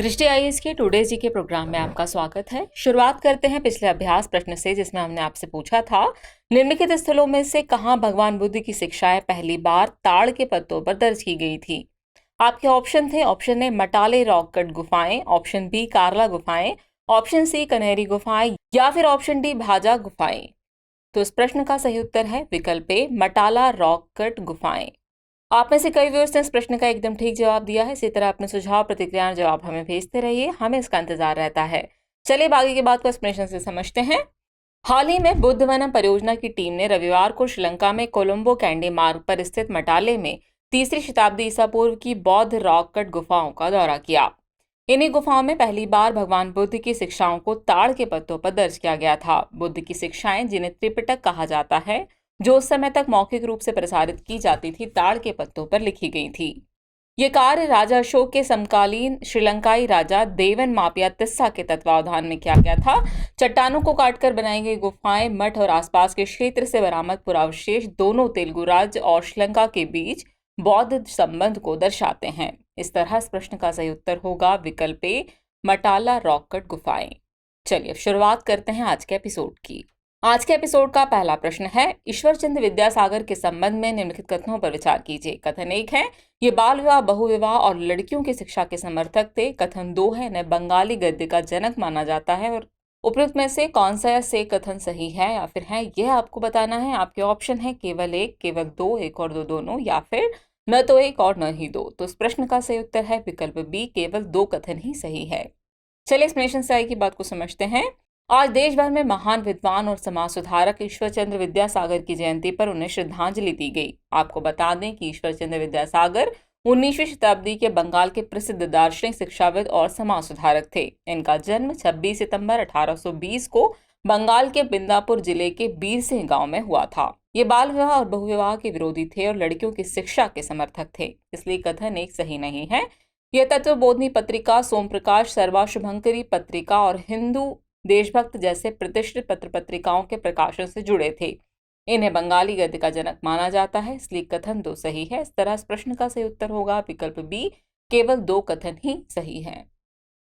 दृष्टि आईएएस के टुडे जी के प्रोग्राम में आपका स्वागत है। शुरुआत करते हैं पिछले अभ्यास प्रश्न से, जिसमें हमने आपसे पूछा था निम्नलिखित स्थलों में से कहां भगवान बुद्ध की शिक्षाएं पहली बार ताड़ के पत्तों पर दर्ज की गई थी। आपके ऑप्शन थे option A Matale rock cut गुफाएं, ऑप्शन बी कार्ला गुफाएं, ऑप्शन सी कन्हेरी गुफाएं या फिर ऑप्शन डी भाजा गुफाएं। तो इस प्रश्न का सही उत्तर है विकल्प ए मटाला रॉक कट गुफाएं। आप में से कई व्यूअर्स ने इस प्रश्न का एकदम ठीक जवाब दिया है। इसी तरह अपने सुझाव प्रतिक्रिया और जवाब हमें भेजते रहिए, हमें इसका इंतजार रहता है। चलिए बाकी की बात को एक्सप्लेनेशन से समझते हैं। हाल ही में बुद्ध वनम परियोजना की टीम ने रविवार को श्रीलंका में कोलंबो कैंडी मार्ग पर स्थित मटाले में 3री शताब्दी ईसा पूर्व की बौद्ध रॉक कट गुफाओं का दौरा किया। इन्हीं गुफाओं में पहली बार भगवान बुद्ध की शिक्षाओं को ताड़ के पत्तों पर दर्ज किया गया था। बुद्ध की शिक्षाएं, जिन्हें त्रिपिटक कहा जाता है, जो उस समय तक मौखिक रूप से प्रसारित की जाती थी, ताड़ के पत्तों पर लिखी गई थी। ये कार्य राजा अशोक के समकालीन श्रीलंकाई राजा देवन मापिया तिस्सा के तत्वावधान में किया गया था। चट्टानों को काटकर बनाई गई गुफाएं मठ और आसपास के क्षेत्र से बरामद पुरावशेष दोनों तेलुगु राज्य और श्रीलंका के बीच बौद्ध संबंध को दर्शाते हैं। इस तरह इस प्रश्न का सही उत्तर होगा विकल्प ए मटाला रॉक कट गुफाएं। चलिए अब शुरुआत करते हैं आज के एपिसोड की। आज के एपिसोड का पहला प्रश्न है, ईश्वर चंद्र विद्यासागर के संबंध में निम्नलिखित कथनों पर विचार कीजिए। कथन 1 है, ये बाल विवाह, बहुविवाह और लड़कियों की शिक्षा के समर्थक थे। कथन 2 है, इन्हें बंगाली गद्य का जनक माना जाता है। और उपयुक्त में से कौन सा या से कथन सही है या फिर है, यह आपको बताना है। आपके ऑप्शन है केवल 1, केवल 2, 1 और 2 दोनों, या फिर न तो 1 और न ही 2। तो इस प्रश्न का सही उत्तर है विकल्प बी, केवल 2 कथन ही सही है। चलिए एक्सप्लेनेशन से आगे की बात को समझते हैं। आज देश भर में महान विद्वान और समाज सुधारक ईश्वर चंद्र विद्यासागर की जयंती पर उन्हें श्रद्धांजलि दी गई। आपको बता दें कि ईश्वर चंद्र विद्यासागर 19वीं शताब्दी के बंगाल के प्रसिद्ध दार्शनिक, शिक्षाविद और समाज सुधारक थे। इनका जन्म 26 सितंबर 1820 को बंगाल के बिंदापुर जिले के बीरसिंह गांव में हुआ था। ये बाल विवाह और बहुविवाह के विरोधी थे और लड़कियों की शिक्षा के समर्थक थे, इसलिए कथन 1 सही नहीं है। यह तत्वबोधिनी पत्रिका, सोम प्रकाश, सर्वा शुभंकरी पत्रिका और हिंदू देशभक्त जैसे प्रतिष्ठित पत्र पत्रिकाओं के प्रकाशन से जुड़े थे। इन्हें बंगाली गद्य का जनक माना जाता है, इसलिए कथन 2 सही है। इस तरह इस प्रश्न का सही उत्तर होगा विकल्प बी, केवल 2 कथन ही सही है।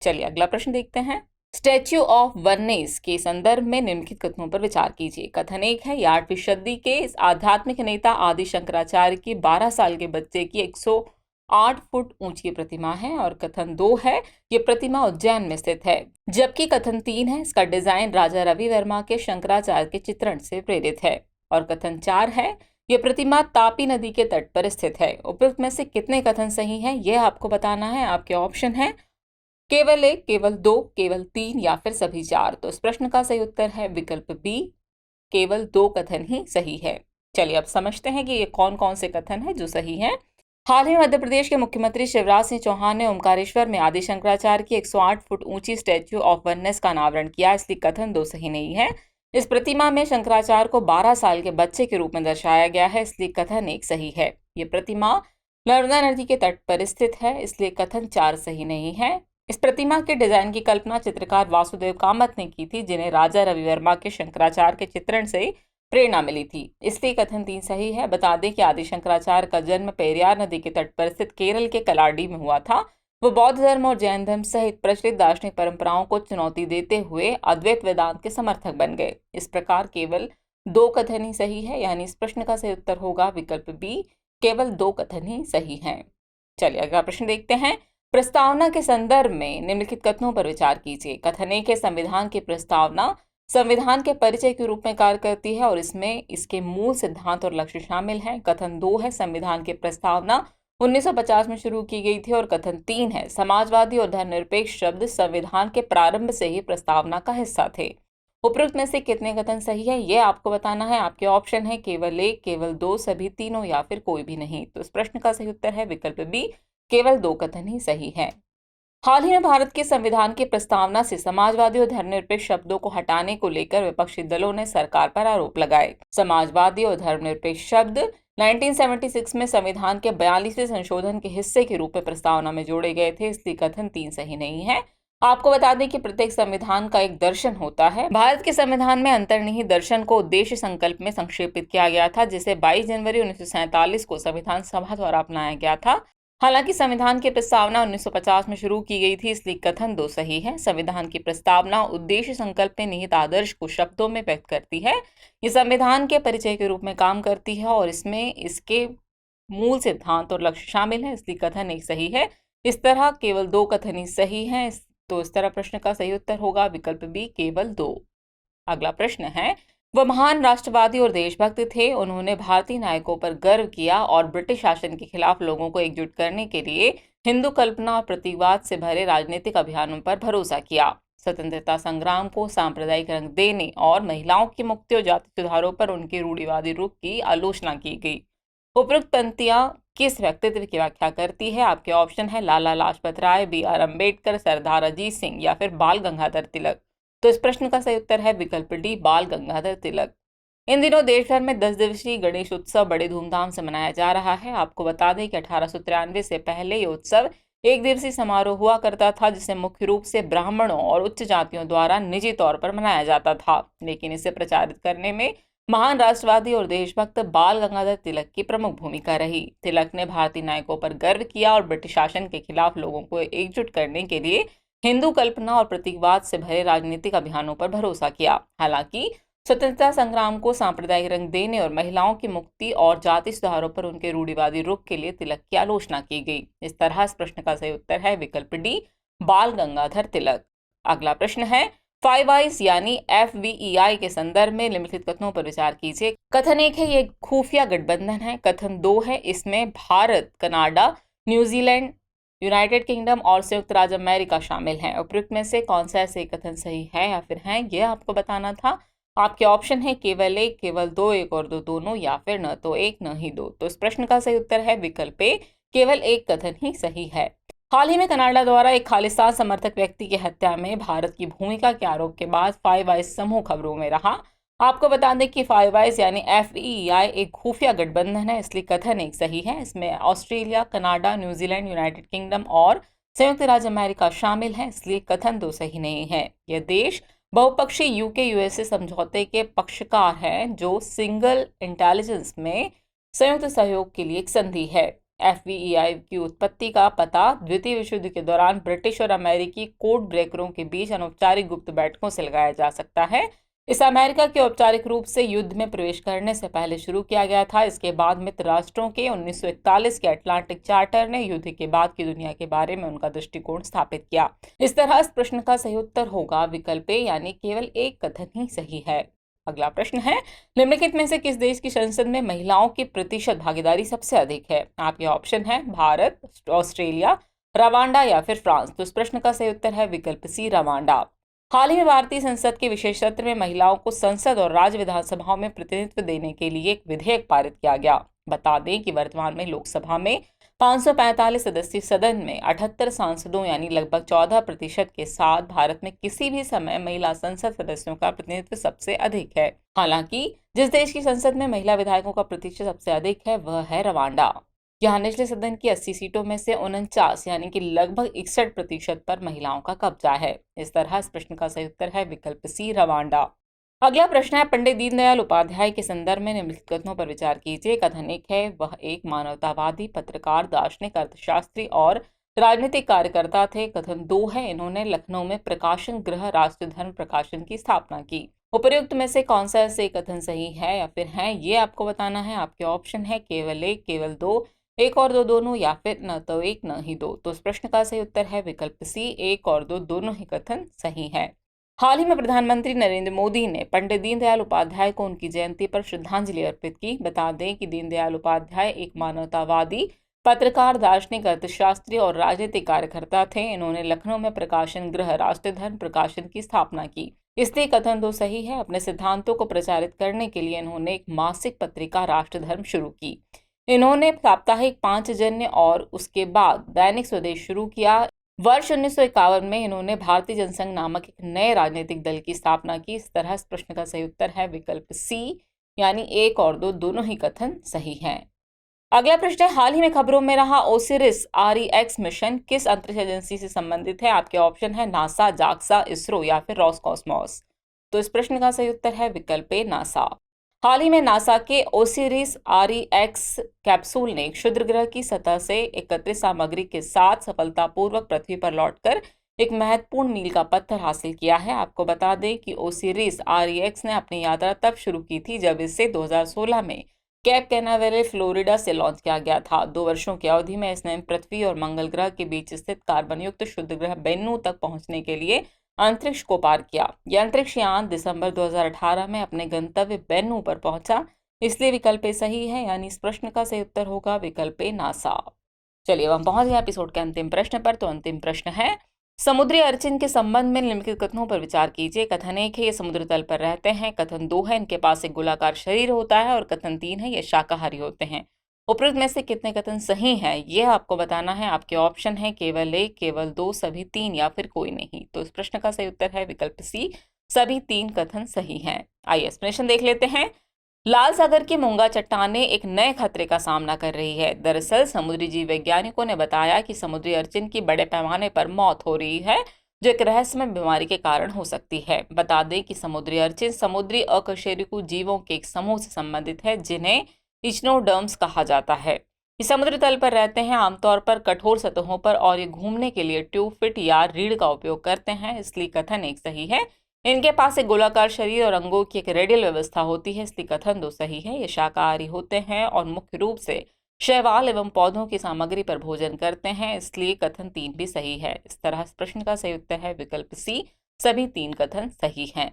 चलिए अगला प्रश्न देखते हैं। स्टैच्यू ऑफ वननेस के संदर्भ में निम्नलिखित कथनों पर विचार कीजिए। कथन 1 है, 8वीं सदी के इस आध्यात्मिक नेता आदि शंकराचार्य की 12 साल के बच्चे की 108 फुट ऊंची प्रतिमा है। और कथन 2 है, ये प्रतिमा उज्जैन में स्थित है। जबकि कथन 3 है, इसका डिजाइन राजा रवि वर्मा के शंकराचार्य के चित्रण से प्रेरित है। और कथन 4 है, ये प्रतिमा तापी नदी के तट पर स्थित है। उपयुक्त में से कितने कथन सही हैं, यह आपको बताना है। आपके ऑप्शन है केवल 1, केवल 2, केवल 3 या फिर सभी 4। तो इस प्रश्न का सही उत्तर है विकल्प बी, केवल 2 कथन ही सही है। चलिए अब समझते हैं कि ये कौन कौन से कथन है जो सही है। हाल ही में मध्य प्रदेश के मुख्यमंत्री शिवराज सिंह चौहान ने ओमकारेश्वर में आदि शंकराचार्य की 108 फुट ऊंची स्टैच्यू ऑफ वननेस का अनावरण किया, इसलिए कथन 2 सही नहीं है। इस प्रतिमा में शंकराचार्य को 12 साल के बच्चे के रूप में दर्शाया गया है, इसलिए कथन 1 सही है। ये प्रतिमा नर्मदा नदी के तट पर स्थित है, इसलिए कथन 4 सही नहीं है। इस प्रतिमा के डिजाइन की कल्पना चित्रकार वासुदेव कामत ने की थी, जिन्हें राजा रवि वर्मा के शंकराचार्य के चित्रण से प्रेरणा मिली थी, इसलिए कथन 3 सही है। बता दें कि आदि शंकराचार्य का जन्म पेरियार नदी के तट पर स्थित केरल के कलाडी में हुआ था। वो बौद्ध धर्म और जैन धर्म सहित प्रचलित दार्शनिक परंपराओं को चुनौती देते हुए अद्वैत वेदांत के समर्थक बन गए। इस प्रकार केवल 2 कथन ही सही है, यानी इस प्रश्न का सही उत्तर होगा विकल्प बी, केवल 2 कथन ही सही है। चलिए अगला प्रश्न देखते हैं। प्रस्तावना के संदर्भ में निम्नलिखित कथनों पर विचार कीजिए। कथन 1 है, संविधान की प्रस्तावना संविधान के परिचय के रूप में कार्य करती है और इसमें इसके मूल सिद्धांत और लक्ष्य शामिल हैं। कथन 2 है, संविधान की प्रस्तावना 1950 में शुरू की गई थी। और कथन 3 है, समाजवादी और धर्मनिरपेक्ष शब्द संविधान के प्रारंभ से ही प्रस्तावना का हिस्सा थे। उपयुक्त में से कितने कथन सही है, यह आपको बताना है। आपके ऑप्शन है केवल 1, केवल 2, सभी तीनों या फिर कोई भी नहीं। तो इस प्रश्न का सही उत्तर है विकल्प बी, केवल 2 कथन ही सही है। हाल ही में भारत के संविधान की प्रस्तावना से समाजवादी और धर्मनिरपेक्ष शब्दों को हटाने को लेकर विपक्षी दलों ने सरकार पर आरोप लगाए। समाजवादी और धर्मनिरपेक्ष शब्द 1976 में संविधान के 42वें संशोधन के हिस्से के रूप में प्रस्तावना में जोड़े गए थे, इसलिए कथन 3 सही नहीं है। आपको बता दें कि प्रत्येक संविधान का एक दर्शन होता है। भारत के संविधान में अंतर्निहित दर्शन को उद्देश्य संकल्प में संक्षेपित किया गया था, जिसे 22 जनवरी 1947 को संविधान सभा द्वारा अपनाया गया था। हालांकि संविधान की प्रस्तावना 1950 में शुरू की गई थी, इसलिए कथन 2 सही है। संविधान की प्रस्तावना उद्देश्य संकल्प में निहित आदर्श को शब्दों में व्यक्त करती है। ये संविधान के परिचय के रूप में काम करती है और इसमें इसके मूल सिद्धांत और लक्ष्य शामिल हैं, इसलिए कथन 1 सही है। इस तरह केवल 2 कथन ही सही हैं, तो इस तरह प्रश्न का सही उत्तर होगा विकल्प बी, केवल 2। अगला प्रश्न है, वह महान राष्ट्रवादी और देशभक्त थे। उन्होंने भारतीय नायकों पर गर्व किया और ब्रिटिश शासन के खिलाफ लोगों को एकजुट करने के लिए हिंदू कल्पना और प्रतीकवाद से भरे राजनीतिक अभियानों पर भरोसा किया। स्वतंत्रता संग्राम को सांप्रदायिक रंग देने और महिलाओं की मुक्ति और जाति सुधारों पर उनके रूढ़िवादी रुख की आलोचना की गई। उपरोक्त पंक्तियां किस व्यक्तित्व की व्याख्या करती है? आपके ऑप्शन है लाला लाजपत राय, B.R. अम्बेडकर, सरदार अजीत सिंह या फिर बाल गंगाधर तिलक। तो इस प्रश्न का सही उत्तर है विकल्प डी, बाल गंगाधर तिलक। इन दिनों देश भर में 10 दिवसीय गणेश उत्सव बड़े धूमधाम से मनाया जा रहा है। आपको बता दें कि 1893 से पहले ये उत्सव एक दिवसीय समारोह हुआ करता था, जिसे मुख्य रूप से ब्राह्मणों और उच्च जातियों द्वारा निजी तौर पर मनाया जाता था। लेकिन इसे प्रचारित करने में महान राष्ट्रवादी और देशभक्त बाल गंगाधर तिलक की प्रमुख भूमिका रही। तिलक ने भारतीय नायकों पर गर्व किया और ब्रिटिश शासन के खिलाफ लोगों को एकजुट करने के लिए हिंदू कल्पना और प्रतीकवाद से भरे राजनीतिक अभियानों पर भरोसा किया। हालांकि स्वतंत्रता संग्राम को सांप्रदायिक रंग देने और महिलाओं की मुक्ति और जाति सुधारों पर उनके रूढ़िवादी रुख के लिए तिलक की आलोचना की गई। इस तरह इस प्रश्न का सही उत्तर है विकल्प डी, बाल गंगाधर तिलक। अगला प्रश्न है, 5 आइज यानी FVEI के संदर्भ में निम्नलिखित कथनों पर विचार कीजिए। कथन 1 है ये खुफिया गठबंधन है। कथन 2 है इसमें Bharat, Canada, New Zealand, United kingdom और संयुक्त राज्य अमेरिका शामिल हैं। उपयुक्त में से कौन सा ऐसे कथन सही है या फिर है, यह आपको बताना था। आपके ऑप्शन है केवल 1, केवल 2, 1 और 2 दोनों, या फिर न तो 1 न ही 2। तो इस प्रश्न का सही उत्तर है विकल्प ए, केवल 1 कथन ही सही है। हाल ही में कनाडा द्वारा एक खालिस्तान समर्थक व्यक्ति की हत्या में भारत की भूमिका के आरोप के बाद 5 आइज समूह खबरों में रहा। आपको बता दें कि 5 आइज यानी FEI एक खुफिया गठबंधन है, इसलिए कथन 1 सही है। इसमें Australia, Canada, New Zealand, United kingdom और संयुक्त राज्य अमेरिका शामिल हैं, इसलिए कथन 2 सही नहीं है। यह देश बहुपक्षीय UK-USA समझौते के पक्षकार हैं, जो सिंगल इंटेलिजेंस में संयुक्त सहयोग के लिए एक संधि है। FVEI की उत्पत्ति का पता द्वितीय विश्व युद्ध के दौरान ब्रिटिश और अमेरिकी कोड ब्रेकरों के बीच अनौपचारिक गुप्त बैठकों से लगाया जा सकता है। इस अमेरिका के औपचारिक रूप से युद्ध में प्रवेश करने से पहले शुरू किया गया था। इसके बाद मित्र राष्ट्रों के 1941 के अटलांटिक चार्टर ने युद्ध के बाद की दुनिया के बारे में उनका दृष्टिकोण स्थापित किया। इस तरह इस प्रश्न का सही उत्तर होगा विकल्प ए, यानी केवल 1 कथन ही सही है। अगला प्रश्न है, निम्नलिखित में से किस देश की संसद में महिलाओं की प्रतिशत भागीदारी सबसे अधिक है? आपके ऑप्शन है भारत, ऑस्ट्रेलिया, रवांडा या फिर फ्रांस। तो इस प्रश्न का सही उत्तर है विकल्प सी, रवांडा। हाल ही में भारतीय संसद के विशेष सत्र में महिलाओं को संसद और राज्य विधानसभाओं में प्रतिनिधित्व देने के लिए एक विधेयक पारित किया गया। बता दें कि वर्तमान में लोकसभा में 545 सदस्यीय सदन में 78 सांसदों यानी लगभग 14% के साथ भारत में किसी भी समय महिला संसद सदस्यों का प्रतिनिधित्व सबसे अधिक है। हालांकि जिस देश की संसद में महिला विधायकों का प्रतिशत सबसे अधिक है वह है रवांडा। यहाँ निचले सदन की 80 सीटों में से 49 यानी कि लगभग 61% पर महिलाओं का कब्जा है। इस तरह इस प्रश्न का सही उत्तर है विकल्प सी, रवांडा। अगला प्रश्न है, पंडित दीनदयाल उपाध्याय के संदर्भ में निम्नलिखित कथनों पर विचार कीजिए। कथन 1 है वह एक मानवतावादी, पत्रकार, दार्शनिक, अर्थशास्त्री और राजनीतिक कार्यकर्ता थे। कथन 2 है इन्होंने लखनऊ में प्रकाशन गृह राष्ट्र धर्म प्रकाशन की स्थापना की। उपर्युक्त में से कौन सा ऐसे कथन सही है या फिर है, ये आपको बताना है। आपके ऑप्शन है केवल 1, केवल 2, 1 और 2 दोनों, या फिर न तो 1 न ही 2। तो इस प्रश्न का सही उत्तर है विकल्प सी, 1 और 2 दोनों ही कथन सही है। हाल ही में प्रधानमंत्री नरेंद्र मोदी ने पंडित दीनदयाल उपाध्याय को उनकी जयंती पर श्रद्धांजलि अर्पित की। बता दें कि दीनदयाल उपाध्याय एक मानवतावादी, पत्रकार, दार्शनिक, अर्थशास्त्री और राजनीतिक कार्यकर्ता थे। इन्होंने लखनऊ में प्रकाशन गृह राष्ट्र धर्म प्रकाशन की स्थापना की, इसलिए कथन 2 सही है। अपने सिद्धांतों को प्रचारित करने के लिए इन्होंने एक मासिक पत्रिका राष्ट्र धर्म शुरू की। इन्होंने साप्ताहिक पांचजन्य और उसके बाद दैनिक स्वदेश शुरू किया। वर्ष 1951 में इन्होंने भारतीय जनसंघ नामक एक नए राजनीतिक दल की स्थापना की। इस तरह इस प्रश्न का सही उत्तर है विकल्प सी, यानी 1 और 2 दोनों ही कथन सही हैं। अगला प्रश्न है, हाल ही में खबरों में रहा ओसिरिस REX मिशन किस अंतरिक्ष एजेंसी से संबंधित है? आपके ऑप्शन है नासा, जाक्सा, इसरो या फिर रॉसकॉस्मॉस। तो इस प्रश्न का सही उत्तर है विकल्प ए, नासा। हाल ही में नासा के ओसिरिस REX कैप्सूल ने क्षुद्र ग्रह की सतह से एकत्रित सामग्री के साथ सफलतापूर्वक पृथ्वी पर लौटकर एक महत्वपूर्ण मील का पत्थर हासिल किया है। आपको बता दें कि ओसिरिस REX ने अपनी यात्रा तब शुरू की थी जब इसे 2016 में कैप कैनावेरल फ्लोरिडा से लॉन्च किया गया था। 2 वर्षों की अवधि में इसने पृथ्वी और मंगल ग्रह के बीच स्थित कार्बन युक्त क्षुद्र ग्रह बेन्नू तक पहुंचने के लिए अंतरिक्ष को पार किया। यह अंतरिक्ष यान दिसंबर 2018 में अपने गंतव्य बेन्नू पर पहुंचा, इसलिए विकल्प ए सही है, यानी इस प्रश्न का सही उत्तर होगा विकल्प ए नासा। चलिए अब हम पहुंच गए एपिसोड के अंतिम प्रश्न पर। तो अंतिम प्रश्न है, समुद्री अर्चिन के संबंध में निम्नलिखित कथनों पर विचार कीजिए। कथन 1 है ये समुद्र तल पर रहते हैं। कथन 2 है इनके पास एक गोलाकार शरीर होता है। और कथन 3 है ये शाकाहारी होते हैं। उपरोक्त में से कितने कथन सही हैं यह आपको बताना है। आपके ऑप्शन है केवल 1, केवल 2, सभी 3 या फिर कोई नहीं। तो इस प्रश्न का सही उत्तर है विकल्प सी, सभी 3 कथन सही हैं। आइए एक्सप्लेनेशन देख लेते हैं। लाल सागर की मूंगा चट्टानें एक नए खतरे का सामना कर रही है। दरअसल समुद्री जीव वैज्ञानिकों ने बताया कि समुद्री अर्चिन की बड़े पैमाने पर मौत हो रही है, जो एक रहस्यमय बीमारी के कारण हो सकती है। बता दें कि समुद्री अर्चिन समुद्री अकशेरुकी जीवों के एक समूह से संबंधित है, जिन्हें इचनोडर्म्स कहा जाता है। ये समुद्र तल पर रहते हैं, आमतौर पर कठोर सतहों पर, और ये घूमने के लिए ट्यूब फिट या रीढ़ का उपयोग करते हैं, इसलिए कथन 1 सही है। इनके पास एक गोलाकार शरीर और अंगों की एक रेडियल व्यवस्था होती है, इसलिए कथन 2 सही है। ये शाकाहारी होते हैं और मुख्य रूप से शैवाल एवं पौधों की सामग्री पर भोजन करते हैं, इसलिए कथन 3 भी सही है। इस तरह इस प्रश्न का सही उत्तर है विकल्प सी, सभी 3 कथन सही हैं।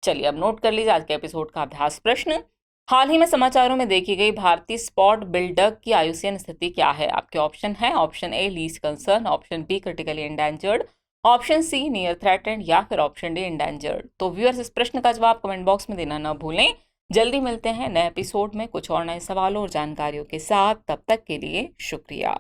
चलिए अब नोट कर लीजिए आज के एपिसोड का अभ्यास प्रश्न। हाल ही में समाचारों में देखी गई भारतीय स्पॉट बिल्डक की आयुष्मान स्थिति क्या है? आपके ऑप्शन है, option A least concern, option B critically endangered, option C near threatened या फिर ऑप्शन डी एंडेंजर्ड। तो व्यूअर्स इस प्रश्न का जवाब कमेंट बॉक्स में देना न भूलें। जल्दी मिलते हैं नए एपिसोड में कुछ और नए सवालों और जानकारियों के साथ। तब तक के लिए शुक्रिया।